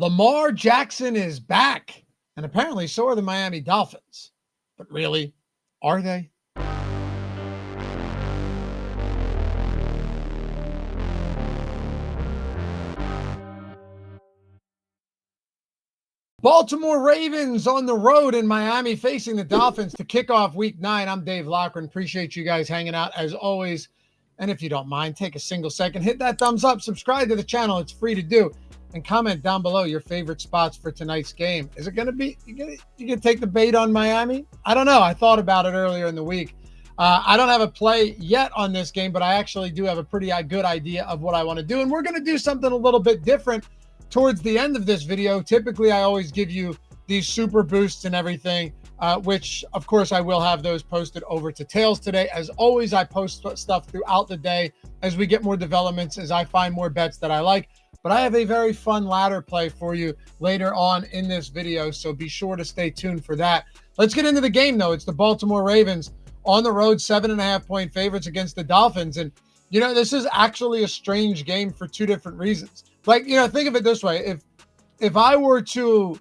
Lamar Jackson is back, and apparently so are the Miami Dolphins. But really, are they? Baltimore Ravens on the road in Miami facing the Dolphins to kick off week 9. I'm Dave Loughran. Appreciate you guys hanging out as always. And if you don't mind, take a single second, hit that thumbs up, subscribe to the channel. It's free to do. And comment down below your favorite spots for tonight's game. Is it going to be, you gonna take the bait on Miami? I don't know. I thought about it earlier in the week. I don't have a play yet on this game, but I actually do have a pretty good idea of what I want to do. And we're going to do something a little bit different towards the end of this video. Typically, I always give you these super boosts and everything, which of course I will have those posted over to Tails today. As always, I post stuff throughout the day as we get more developments, as I find more bets that I like. But I have a very fun ladder play for you later on in this video, so be sure to stay tuned for that. Let's get into the game, though. It's the Baltimore Ravens on the road, 7.5-point favorites against the Dolphins. And, you know, this is actually a strange game for two different reasons. Like, you know, think of it this way. If I were to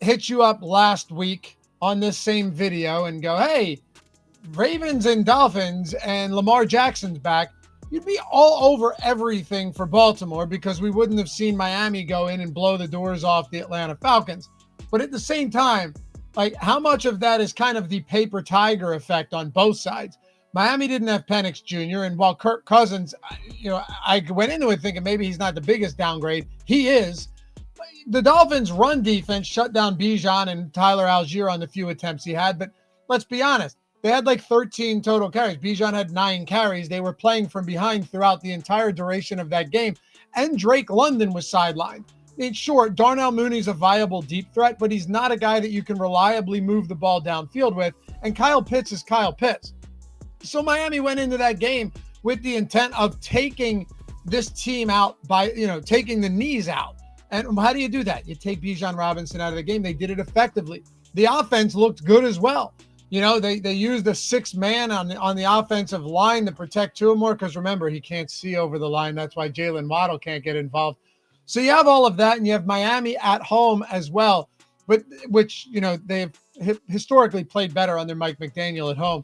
hit you up last week on this same video and go, hey, Ravens and Dolphins and Lamar Jackson's back, you'd be all over everything for Baltimore because we wouldn't have seen Miami go in and blow the doors off the Atlanta Falcons. But at the same time, like, how much of that is kind of the paper tiger effect on both sides? Miami didn't have Penix Jr., and while Kirk Cousins, you know, I went into it thinking maybe he's not the biggest downgrade. He is. The Dolphins' run defense shut down Bijan and Tyler Algier on the few attempts he had, but let's be honest. They had like 13 total carries. Bijan had 9 carries. They were playing from behind throughout the entire duration of that game, and Drake London was sidelined. I mean, sure, Darnell Mooney's a viable deep threat, but he's not a guy that you can reliably move the ball downfield with, and Kyle Pitts is Kyle Pitts. So Miami went into that game with the intent of taking this team out by, you know, taking the knees out. And how do you do that? You take Bijan Robinson out of the game. They did it effectively. The offense looked good as well. You know, they used a 6-man on the offensive line to protect Tua because remember, he can't see over the line. That's why Jalen Waddle can't get involved. So you have all of that, and you have Miami at home as well, but which, you know, they've historically played better under Mike McDaniel at home.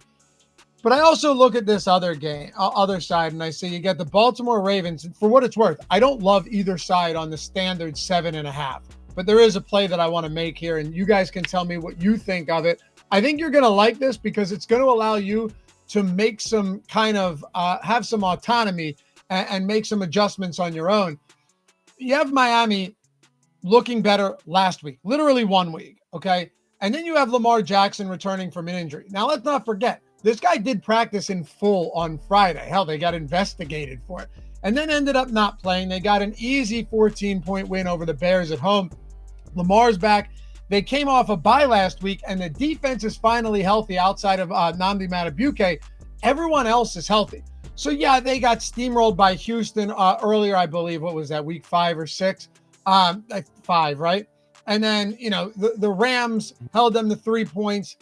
But I also look at this other game, other side, and I say you get the Baltimore Ravens. For what it's worth, I don't love either side on the standard 7.5, but there is a play that I want to make here, and you guys can tell me what you think of it. I think you're going to like this because it's going to allow you to make some kind of have some autonomy and make some adjustments on your own. You have Miami looking better last week, literally 1 week, okay? And then you have Lamar Jackson returning from an injury. Now, let's not forget, this guy did practice in full on Friday. Hell, they got investigated for it and then ended up not playing. They got an easy 14-point win over the Bears at home. Lamar's back. They came off a bye last week, and the defense is finally healthy outside of Nnamdi Madubuike. Everyone else is healthy. So, yeah, they got steamrolled by Houston earlier, I believe. What was that, week 5 or 6? 5, right? And then, you know, the Rams held them to 3 points.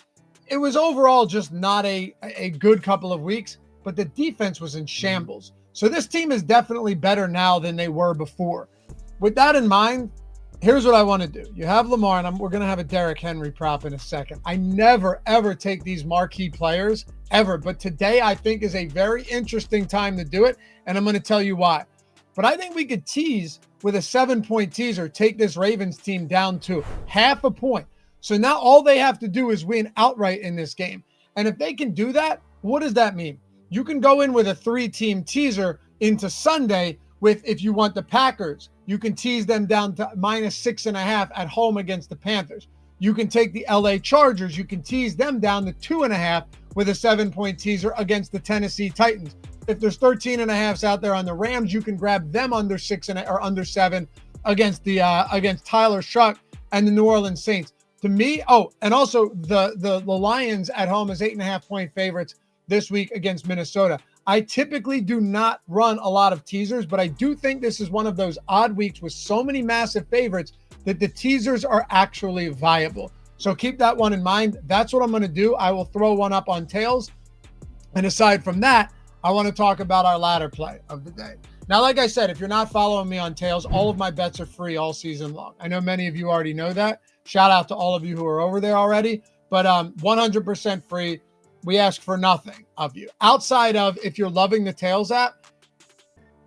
It was overall just not a good couple of weeks, but the defense was in shambles. So this team is definitely better now than they were before. With that in mind, here's what I want to do. You have Lamar, and we're going to have a Derrick Henry prop in a second. I never, ever take these marquee players, ever. But today I think is a very interesting time to do it, and I'm going to tell you why. But I think we could tease with a 7-point teaser, take this Ravens team down to half a point. So now all they have to do is win outright in this game. And if they can do that, what does that mean? You can go in with a 3-team teaser into Sunday with, if you want the Packers, you can tease them down to -6.5 at home against the Panthers. You can take the LA Chargers. You can tease them down to 2.5 with a 7-point teaser against the Tennessee Titans. If there's 13.5s out there on the Rams, you can grab them under 6 or under 7 against the against Tyler Shuck and the New Orleans Saints. To me, and also the Lions at home as 8.5-point favorites this week against Minnesota. I typically do not run a lot of teasers, but I do think this is one of those odd weeks with so many massive favorites that the teasers are actually viable. So keep that one in mind. That's what I'm going to do. I will throw one up on Tails. And aside from that, I want to talk about our ladder play of the day. Now, like I said, if you're not following me on Tails, all of my bets are free all season long. I know many of you already know that. Shout out to all of you who are over there already, but 100% free. We ask for nothing of you. Outside of, if you're loving the Tails app,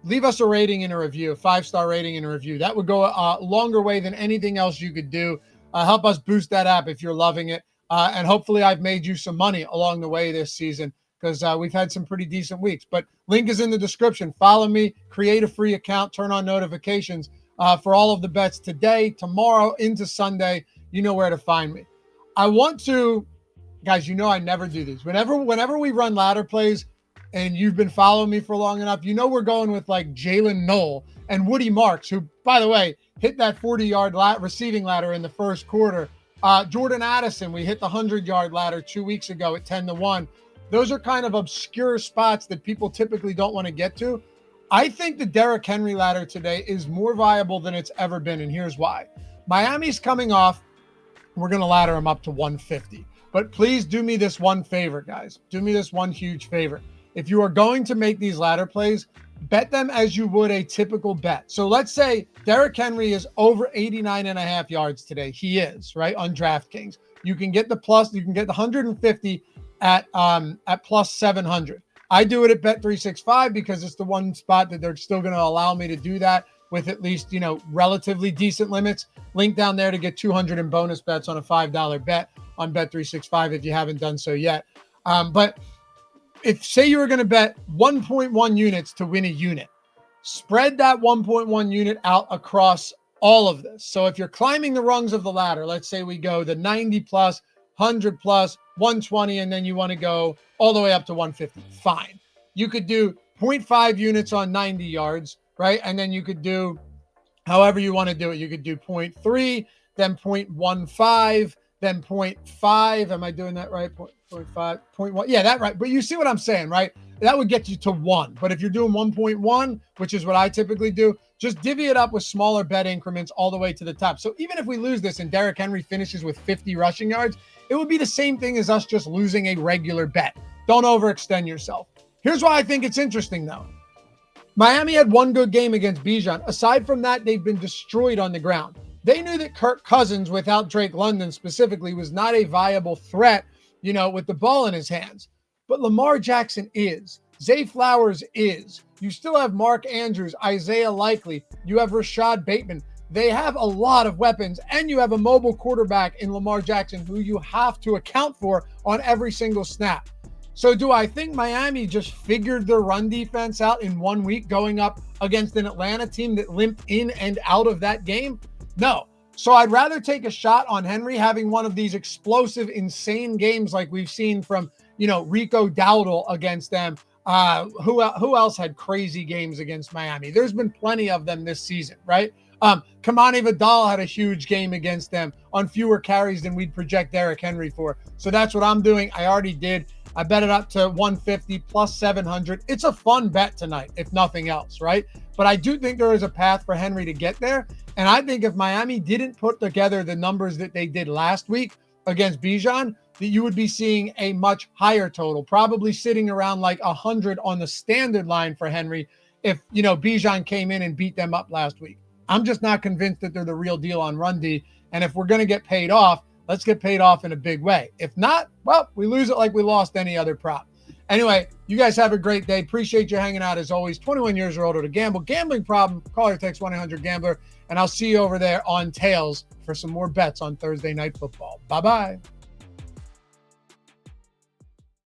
leave us a rating and a review, a 5-star rating and a review. That would go a longer way than anything else you could do. Help us boost that app if you're loving it. And hopefully I've made you some money along the way this season, because we've had some pretty decent weeks. But link is in the description. Follow me, create a free account, turn on notifications for all of the bets today, tomorrow, into Sunday. You know where to find me. I want to, guys, you know I never do these. Whenever we run ladder plays, and you've been following me for long enough, you know we're going with like Jalen Knoll and Woody Marks, who, by the way, hit that 40-yard receiving ladder in the first quarter. Jordan Addison, we hit the 100-yard ladder 2 weeks ago at 10-1. Those are kind of obscure spots that people typically don't want to get to. I think the Derrick Henry ladder today is more viable than it's ever been, and here's why. Miami's coming off. We're going to ladder him up to 150. But please do me this one favor, guys. Do me this one huge favor. If you are going to make these ladder plays, bet them as you would a typical bet. So let's say Derrick Henry is over 89.5 yards today. He is, right, on DraftKings. You can get the 150 at plus 700. I do it at Bet365 because it's the one spot that they're still going to allow me to do that with at least, relatively decent limits. Link down there to get 200 in bonus bets on a $5 bet on Bet365 if you haven't done so yet. But if, say, you were going to bet 1.1 units to win a unit, spread that 1.1 unit out across all of this. So if you're climbing the rungs of the ladder, let's say we go the 90 plus, 100 plus, 120, and then you want to go all the way up to 150. Fine. You could do 0.5 units on 90 yards, right? And then you could do however you want to do it. You could do 0.3, then 0.15, then 0.5. Am I doing that right? 0.5, 0.1. Yeah, that right. But you see what I'm saying, right? That would get you to 1. But if you're doing 1.1, which is what I typically do, just divvy it up with smaller bet increments all the way to the top. So even if we lose this and Derrick Henry finishes with 50 rushing yards, it would be the same thing as us just losing a regular bet. Don't overextend yourself. Here's why I think it's interesting, though. Miami had one good game against Bijan. Aside from that, they've been destroyed on the ground. They knew that Kirk Cousins, without Drake London specifically, was not a viable threat, with the ball in his hands. But Lamar Jackson is. Zay Flowers is. You still have Mark Andrews, Isaiah Likely. You have Rashad Bateman. They have a lot of weapons, and you have a mobile quarterback in Lamar Jackson who you have to account for on every single snap. So do I think Miami just figured their run defense out in 1 week going up against an Atlanta team that limped in and out of that game? No. So I'd rather take a shot on Henry having one of these explosive, insane games like we've seen from, Rico Dowdle against them. Who else had crazy games against Miami? There's been plenty of them this season, right? Kamani Vidal had a huge game against them on fewer carries than we'd project Derrick Henry for. So that's what I'm doing. I already did. I bet it up to 150 plus 700. It's a fun bet tonight, if nothing else, right? But I do think there is a path for Henry to get there. And I think if Miami didn't put together the numbers that they did last week against Bijan, that you would be seeing a much higher total, probably sitting around like 100 on the standard line for Henry if, Bijan came in and beat them up last week. I'm just not convinced that they're the real deal on run D. And if we're going to get paid off, let's get paid off in a big way. If not, well, we lose it like we lost any other prop. Anyway, you guys have a great day. Appreciate you hanging out as always. 21 years or older to gamble. Gambling problem, call or text 1-800-GAMBLER. And I'll see you over there on Tails for some more bets on Thursday Night Football. Bye-bye.